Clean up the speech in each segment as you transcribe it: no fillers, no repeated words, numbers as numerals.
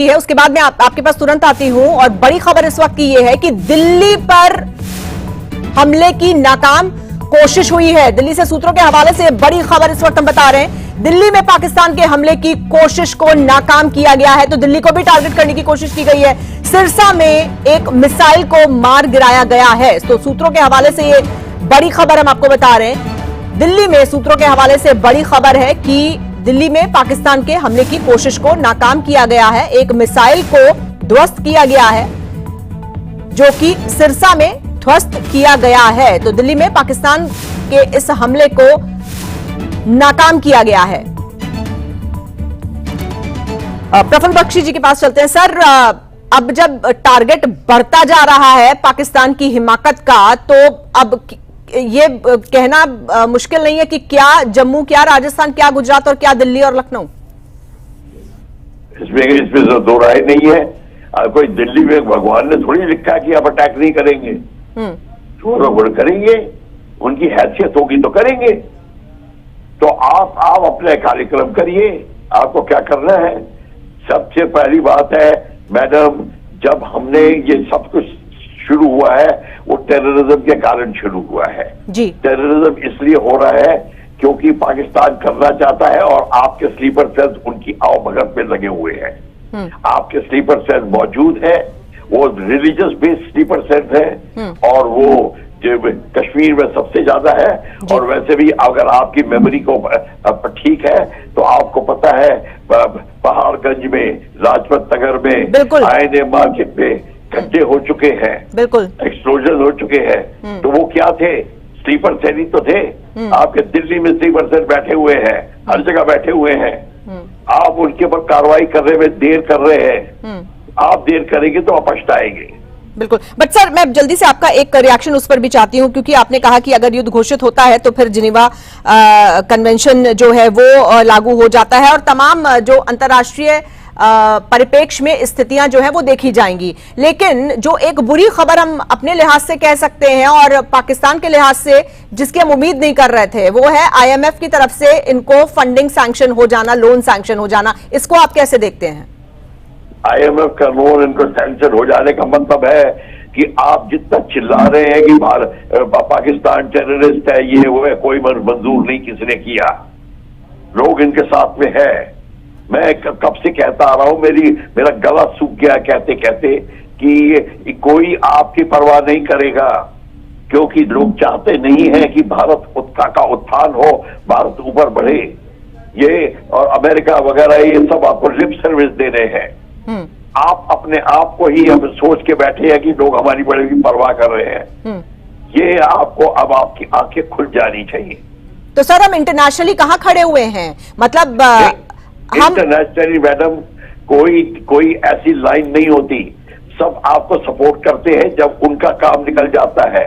है उसके बाद मैं आपके पास तुरंत आती हूं। और बड़ी खबर इस वक्त की यह है कि दिल्ली पर हमले की नाकाम कोशिश हुई है। दिल्ली से सूत्रों के हवाले से बड़ी खबर इस वक्त हम बता रहे हैं। दिल्ली में पाकिस्तान के हमले की कोशिश को नाकाम किया गया है, तो दिल्ली को भी टारगेट करने की कोशिश की गई है। सिरसा में एक मिसाइल को मार गिराया गया है। तो सूत्रों के हवाले से ये बड़ी खबर हम आपको बता रहे हैं। दिल्ली में सूत्रों के हवाले से बड़ी खबर है कि दिल्ली में पाकिस्तान के हमले की कोशिश को नाकाम किया गया है। एक मिसाइल को ध्वस्त किया गया है जो कि सिरसा में ध्वस्त किया गया है। तो दिल्ली में पाकिस्तान के इस हमले को नाकाम किया गया है। प्रफुल्ल बख्शी जी के पास चलते हैं। सर, अब जब टारगेट बढ़ता जा रहा है पाकिस्तान की हिमाकत का, तो अब ये कहना मुश्किल नहीं है कि क्या जम्मू, क्या राजस्थान, क्या गुजरात और क्या दिल्ली और लखनऊ? इसमें दो राय नहीं है। कोई दिल्ली में भगवान ने थोड़ी लिखा कि आप अटैक नहीं करेंगे, तो करेंगे, उनकी हैसियत होगी तो करेंगे। तो आप अपने कार्यक्रम करिए, आपको क्या करना है। सबसे पहली बात है मैडम, जब हमने ये सब कुछ शुरू हुआ है वो टेररिज्म के कारण शुरू हुआ है जी। टेररिज्म इसलिए हो रहा है क्योंकि पाकिस्तान करना चाहता है और आपके स्लीपर सेल्स उनकी आवभगत में लगे हुए हैं। आपके स्लीपर सेल्स मौजूद है, वो रिलीजियस बेस्ड स्लीपर सेल्स है और वो जो कश्मीर में सबसे ज्यादा है। और वैसे भी अगर आपकी मेमोरी को ठीक है तो आपको पता है पहाड़गंज में, लाजपत नगर में, आईने मार्केट में गड्ढे हो चुके हैं, बिल्कुल एक्सप्लोजन हो चुके हैं। तो वो क्या थे? स्लीपर सेल ही तो थे। आपके दिल्ली में स्लीपर सेल बैठे हुए हैं, हर जगह बैठे हुए हैं। आप उनके ऊपर कार्रवाई करने में देर कर रहे हैं। आप देर करेंगे तो आप पछताएंगे। बिल्कुल। बट सर, मैं जल्दी से आपका एक रिएक्शन उस पर भी चाहती हूं, क्योंकि आपने कहा कि अगर युद्ध घोषित होता है तो फिर जिनेवा कन्वेंशन जो है वो लागू हो जाता है और तमाम जो अंतर्राष्ट्रीय परिप्रेक्ष्य में स्थितियां जो है वो देखी जाएंगी। लेकिन जो एक बुरी खबर हम अपने लिहाज से कह सकते हैं और पाकिस्तान के लिहाज से जिसकी हम उम्मीद नहीं कर रहे थे, वो है IMF की तरफ से इनको फंडिंग सैंक्शन हो जाना, लोन सैंक्शन हो जाना। इसको आप कैसे देखते हैं? IMF का लोन इनको सैंक्शन हो जाने का मतलब है कि आप जितना चिल्ला रहे हैं कि पाकिस्तान टेररिस्ट है, ये वो है, कोई मंजूर नहीं किसी ने किया। लोग इनके साथ में है। मैं कब से कहता आ रहा हूं, मेरा गला सूख गया कहते कहते कि कोई आपकी परवाह नहीं करेगा, क्योंकि लोग चाहते नहीं है कि भारत का उत्थान हो, भारत ऊपर बढ़े। ये और अमेरिका वगैरह ये सब आपको लिप सर्विस दे रहे हैं। आप अपने आप को ही अब सोच के बैठे हैं कि लोग हमारी बड़े की परवाह कर रहे हैं। ये आपको अब आपकी आंखें खुल जानी चाहिए। तो सर, हम इंटरनेशनली कहां खड़े हुए हैं? मतलब इंटरनेशनली मैडम कोई ऐसी लाइन नहीं होती। सब आपको सपोर्ट करते हैं जब उनका काम निकल जाता है,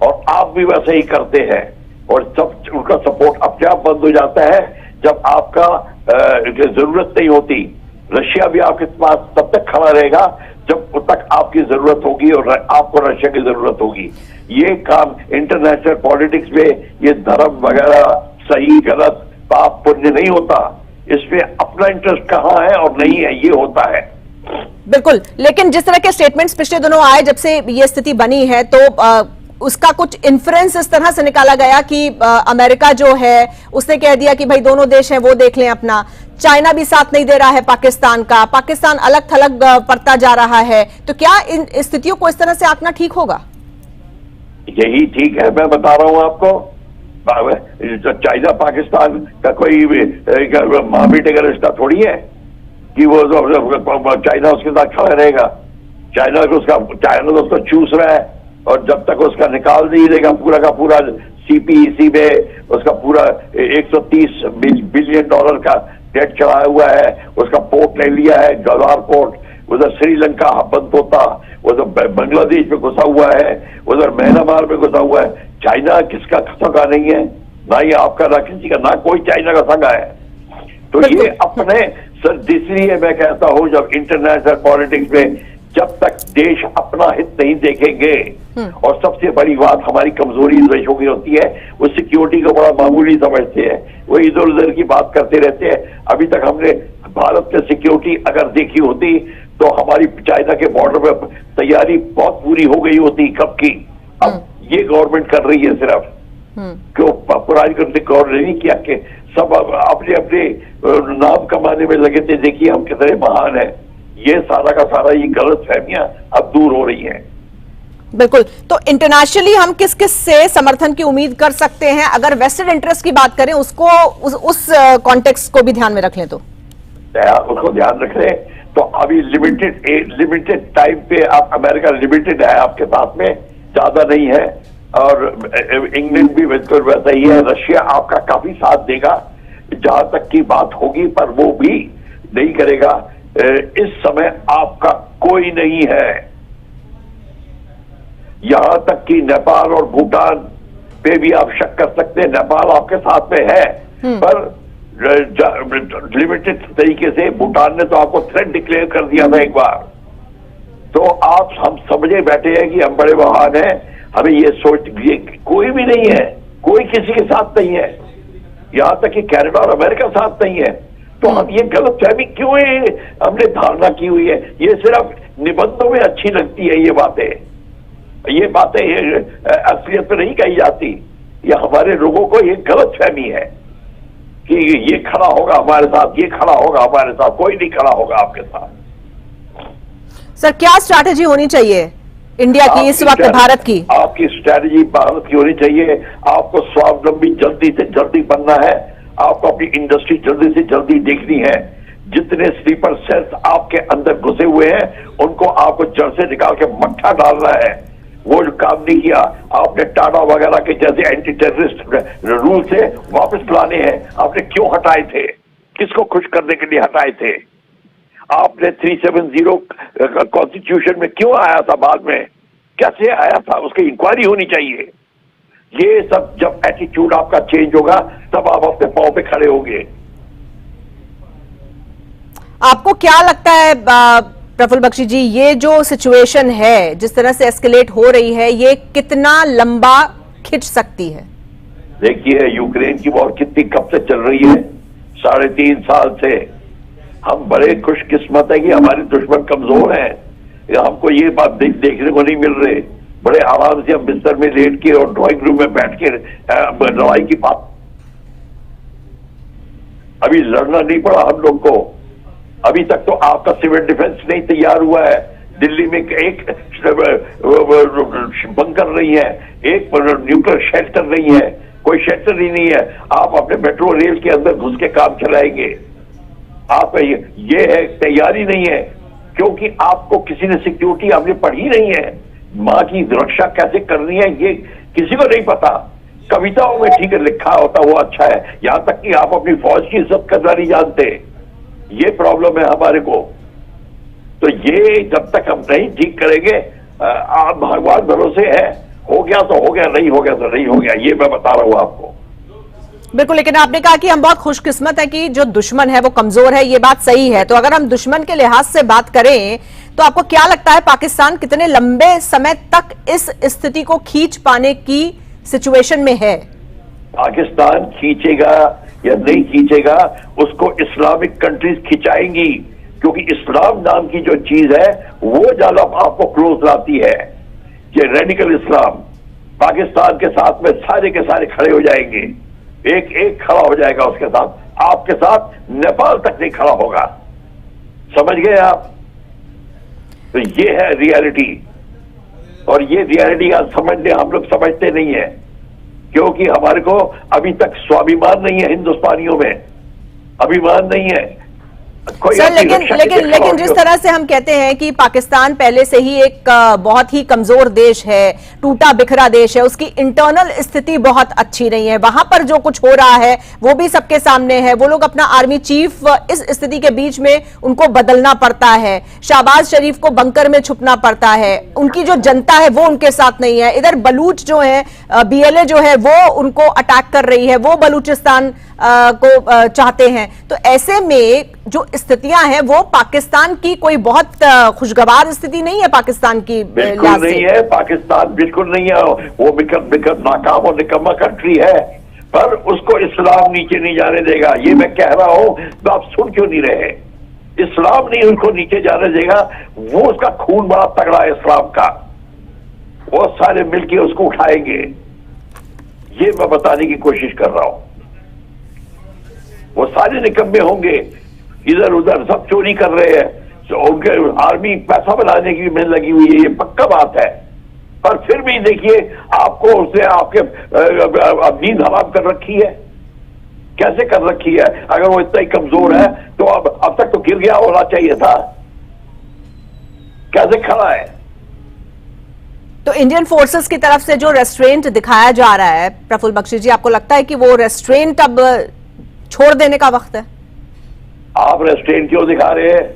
और आप भी वैसे ही करते हैं। और सब उनका सपोर्ट अपने आप बंद हो जाता है जब आपका जरूरत नहीं होती। रशिया भी आपके पास तब तक खड़ा रहेगा जब तक आपकी जरूरत होगी और आपको रशिया की जरूरत होगी। ये काम इंटरनेशनल पॉलिटिक्स में ये धर्म वगैरह, सही गलत, पाप पुण्य नहीं होता। इसमें अपना इंटरेस्ट कहाँ है और नहीं है, ये होता है। बिल्कुल। लेकिन जिस तरह के स्टेटमेंट्स पिछले दिनों आए जब से ये स्थिति बनी है, तो उसका कुछ इन्फ्रेंस इस तरह से निकाला गया कि अमेरिका जो है उसने कह दिया कि भाई दोनों देश हैं वो देख लें अपना। चाइना भी साथ नहीं दे रहा है पाकिस्तान का, पाकिस्तान अलग थलग पड़ता जा रहा है। तो क्या इन स्थितियों को इस तरह से आंकना ठीक होगा? यही ठीक है, मैं बता रहा हूं आपको। चाइना पाकिस्तान का कोई माँ बेटे का रिश्ता थोड़ी है कि वो चाइना उसके साथ खड़ा रहेगा। चाइना तो उसको चूस रहा है, और जब तक उसका निकाल नहीं देगा पूरा का पूरा CPEC में उसका पूरा 130 बिलियन डॉलर का डेट चढ़ाया हुआ है। उसका पोर्ट ले लिया है, गवार पोर्ट, उधर श्रीलंका बंद होता, उधर बांग्लादेश में घुसा हुआ है, उधर म्यांमार में घुसा हुआ है। चाइना किसका सगा नहीं है? ना ही आपका, ना किसी का, ना कोई चाइना का सगा है। तो ये अपने इसलिए मैं कहता हूं, जब इंटरनेशनल पॉलिटिक्स में जब तक देश अपना हित नहीं देखेंगे, और सबसे बड़ी बात हमारी कमजोरी देशों की होती है, वो सिक्योरिटी को बड़ा मामूली समझते हैं, वो इधर उधर की बात करते रहते हैं। अभी तक हमने भारत ने सिक्योरिटी अगर देखी होती तो हमारी चाइना के बॉर्डर पे तैयारी बहुत पूरी हो गई होती कब की। अब ये गवर्नमेंट कर रही है सिर्फ, क्यों पुरानी गवर्नमेंट नहीं किया कि सब अपने अपने नाम कमाने में लगे थे, देखिए हम कितने महान हैं। ये सारा का सारा ये गलत फहमियां अब दूर हो रही हैं। बिल्कुल, तो इंटरनेशनली हम किस किस से समर्थन की उम्मीद कर सकते हैं? अगर वेस्टेड इंटरेस्ट की बात करें उसको उस कॉन्टेक्स्ट को भी ध्यान में रख लें तो उसको ध्यान रख लें तो अभी लिमिटेड टाइम पे आप अमेरिका लिमिटेड है आपके साथ में, ज्यादा नहीं है, और इंग्लैंड भी बिल्कुल वैसा ही है। रशिया आपका काफी साथ देगा जहां तक की बात होगी, पर वो भी नहीं करेगा। इस समय आपका कोई नहीं है, यहां तक कि नेपाल और भूटान पे भी आप शक कर सकते हैं। नेपाल आपके साथ में है पर लिमिटेड तरीके से। भूटान ने तो आपको थ्रेट डिक्लेयर कर दिया था एक बार। तो आप हम समझे बैठे हैं कि हम बड़े महान हैं, हमें ये सोच कोई भी नहीं है, कोई किसी के साथ नहीं है, यहां तक कि कनाडा और अमेरिका साथ नहीं है। तो हम ये गलत फहमी क्यों है हमने धारणा की हुई है? ये सिर्फ निबंधों में अच्छी लगती है ये बातें असलियत में नहीं कही जाती। ये हमारे लोगों को ये गलत फहमी है कि ये खड़ा होगा हमारे साथ, ये खड़ा होगा हमारे साथ। कोई नहीं खड़ा होगा आपके साथ। सर, क्या स्ट्रैटेजी होनी चाहिए इंडिया की इस वक्त, भारत की? आपकी स्ट्रैटेजी भारत की होनी चाहिए। आपको स्वावलंबी जल्दी से जल्दी बनना है, आपको अपनी इंडस्ट्री जल्दी से जल्दी देखनी है। जितने स्लीपर सेल्स आपके अंदर घुसे हुए हैं उनको आपको जड़ से निकाल के मट्ठा डालना है। वो जो काम नहीं किया आपने, टाटा वगैरह के जैसे एंटी टेररिस्ट रूल से वापस लाने हैं। आपने क्यों हटाए थे? किसको खुश करने के लिए हटाए थे? आपने 370 कॉन्स्टिट्यूशन में क्यों आया था बाद में? कैसे आया था? उसकी इंक्वायरी होनी चाहिए। ये सब जब एटीट्यूड आपका चेंज होगा तब आप अपने पांव पे खड़े होंगे। आपको क्या लगता है प्रफुल्ल बख्शी जी, ये जो सिचुएशन है जिस तरह से एस्केलेट हो रही है, ये कितना लंबा खिंच सकती है? देखिए यूक्रेन की वॉर कितनी कब से चल रही है? 3.5 साल से। हम बड़े खुशकिस्मत है कि हमारे दुश्मन कमजोर हैं। हमको ये बात देखने को नहीं मिल रही। बड़े आराम से हम बिस्तर में लेट के और ड्राइंग रूम में बैठ के लड़ाई की बात, अभी लड़ना नहीं पड़ा हम लोग को। अभी तक तो आपका सिविल डिफेंस नहीं तैयार हुआ है। दिल्ली में एक बंकर नहीं है, एक न्यूक्लियर शेल्टर नहीं है, कोई शेल्टर ही नहीं है। आप अपने मेट्रो रेल के अंदर घुस के काम चलाएंगे? आप ये है तैयारी नहीं है, क्योंकि आपको किसी ने सिक्योरिटी आपने पढ़ी नहीं है। माँ की रक्षा कैसे करनी है ये किसी को नहीं पता। कविताओं में ठीक है लिखा होता वो अच्छा है, यहां तक कि आप अपनी फौज की इज्जत करना नहीं जानते। ये प्रॉब्लम है हमारे को। तो ये जब तक हम नहीं ठीक करेंगे, आप भगवान भरोसे है, हो गया तो हो गया, नहीं हो गया तो नहीं हो गया। ये मैं बता रहा हूं आपको। बिल्कुल, लेकिन आपने कहा कि हम बहुत खुशकिस्मत है कि जो दुश्मन है वो कमजोर है, ये बात सही है। तो अगर हम दुश्मन के लिहाज से बात करें तो आपको क्या लगता है पाकिस्तान कितने लंबे समय तक इस स्थिति को खींच पाने की सिचुएशन में है? पाकिस्तान खींचेगा या नहीं खींचेगा, उसको इस्लामिक कंट्रीज खिंचाएंगी, क्योंकि इस्लाम नाम की जो चीज है वो ज्यादा आपको क्लोज लाती है। ये रेडिकल इस्लाम पाकिस्तान के साथ में सारे के सारे खड़े हो जाएंगे, एक एक खड़ा हो जाएगा उसके साथ। आपके साथ नेपाल तक नहीं खड़ा होगा। समझ गए आप? तो ये है रियलिटी, और ये रियलिटी आज समझने हम लोग समझते नहीं है, क्योंकि हमारे को अभी तक स्वाभिमान नहीं है। हिंदुस्तानियों में अभिमान नहीं है। सर, लेकिन जिस तरह से हम कहते हैं कि पाकिस्तान पहले से ही एक बहुत ही कमजोर देश है, टूटा बिखरा देश है, उसकी इंटरनल स्थिति बहुत अच्छी नहीं है। वहां पर जो कुछ हो रहा है वो भी सबके सामने है। वो लोग अपना आर्मी चीफ इस स्थिति के बीच में उनको बदलना पड़ता है, शहबाज शरीफ को बंकर में छुपना पड़ता है, उनकी जो जनता है वो उनके साथ नहीं है। इधर बलूच जो है, BLA जो है वो उनको अटैक कर रही है, वो बलूचिस्तान को चाहते हैं। तो ऐसे में जो स्थितियां हैं वो पाकिस्तान की कोई बहुत खुशगवार स्थिति नहीं है। पाकिस्तान की बिल्कुल नहीं है, पाकिस्तान बिल्कुल नहीं है। वो बिल्कुल नाकाम और निकम्मा कंट्री है, पर उसको इस्लाम नीचे नहीं जाने देगा। ये मैं कह रहा हूं तो आप सुन क्यों नहीं रहे? इस्लाम नहीं उनको नीचे जाने देगा। वो उसका खून बड़ा तगड़ा है इस्लाम का, वो सारे मिलके उसको उठाएंगे। ये मैं बताने की कोशिश कर रहा हूं। वो सारे निकम्मे होंगे, इधर उधर सब चोरी कर रहे हैं, तो उनके आर्मी पैसा बनाने की में लगी हुई है, ये पक्का बात है। पर फिर भी देखिए आपको उसने आपके नींद हराम कर रखी है। कैसे कर रखी है? अगर वो इतना ही कमजोर है तो अब तक तो गिर गया होना चाहिए था। कैसे खड़ा है? तो इंडियन फोर्सेस की तरफ से जो रेस्ट्रेंट दिखाया जा रहा है प्रफुल्ल बख्शी जी, आपको लगता है कि वो रेस्ट्रेंट अब छोड़ देने का वक्त है? आप रेस्ट्रेंट क्यों दिखा रहे हैं?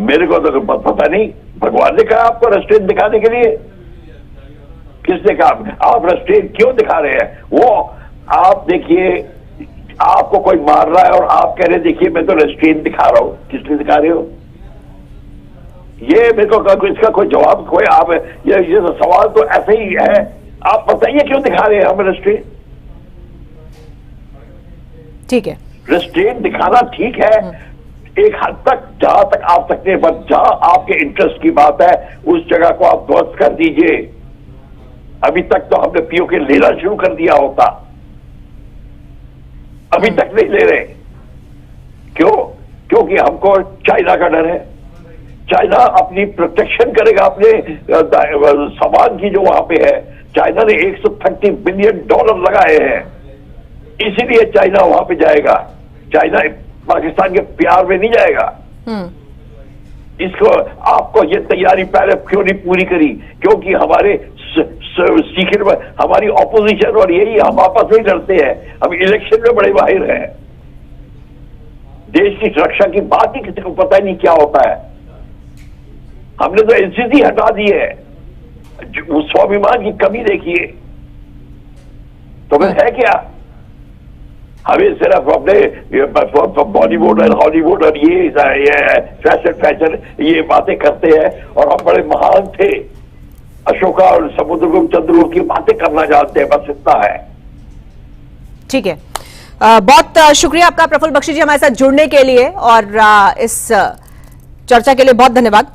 मेरे को तो पता नहीं। भगवान ने कहा आपको रेस्ट्रेंट दिखाने के लिए? किसने कहा? आप रेस्ट्रेंट क्यों दिखा रहे हैं? वो आप देखिए, आपको कोई मार रहा है और आप कह रहे हैं देखिए मैं तो रेस्ट्रेंट दिखा रहा हूं। किसने दिखा रहे हो? ये मेरे को इसका कोई जवाब कोई आप ये सवाल तो ऐसे ही है। आप बताइए क्यों दिखा रहे हैं हम रेस्ट्रेंट? ठीक है, रेस्ट्रेंट दिखाना ठीक है एक हद तक, जहां तक आप सकते हैं, बट जहां आपके इंटरेस्ट की बात है उस जगह को आप ध्वस्त कर दीजिए। अभी तक तो हमने पीओके लेना शुरू कर दिया होता, अभी तक नहीं ले रहे। क्यों? क्योंकि हमको चाइना का डर है। चाइना अपनी प्रोटेक्शन करेगा अपने सामान की जो वहां पे है। चाइना ने $130 बिलियन लगाए हैं, इसीलिए चाइना वहां पे जाएगा। चाइना पाकिस्तान के प्यार में नहीं जाएगा। इसको आपको ये तैयारी पहले क्यों नहीं पूरी करी? क्योंकि हमारे सीक्रेट में हमारी ऑपोजिशन और यही हम आपस में लड़ते हैं। हम इलेक्शन में बड़े माहिर हैं। देश की सुरक्षा की बात ही किसी को पता ही नहीं क्या होता है। हमने तो एनसीसी हटा दी है। स्वाभिमान की कमी देखिए तो फिर है क्या? हमें सिर्फ अपने बॉलीवुड और हॉलीवुड और ये फैशन ये बातें करते हैं और हम बड़े महान थे। अशोका और समुद्रगुप्त चंद्रगुप्त की बातें करना जानते हैं, बस इतना है। ठीक है, बहुत शुक्रिया आपका प्रफुल्ल बख्शी जी हमारे साथ जुड़ने के लिए और इस चर्चा के लिए बहुत धन्यवाद।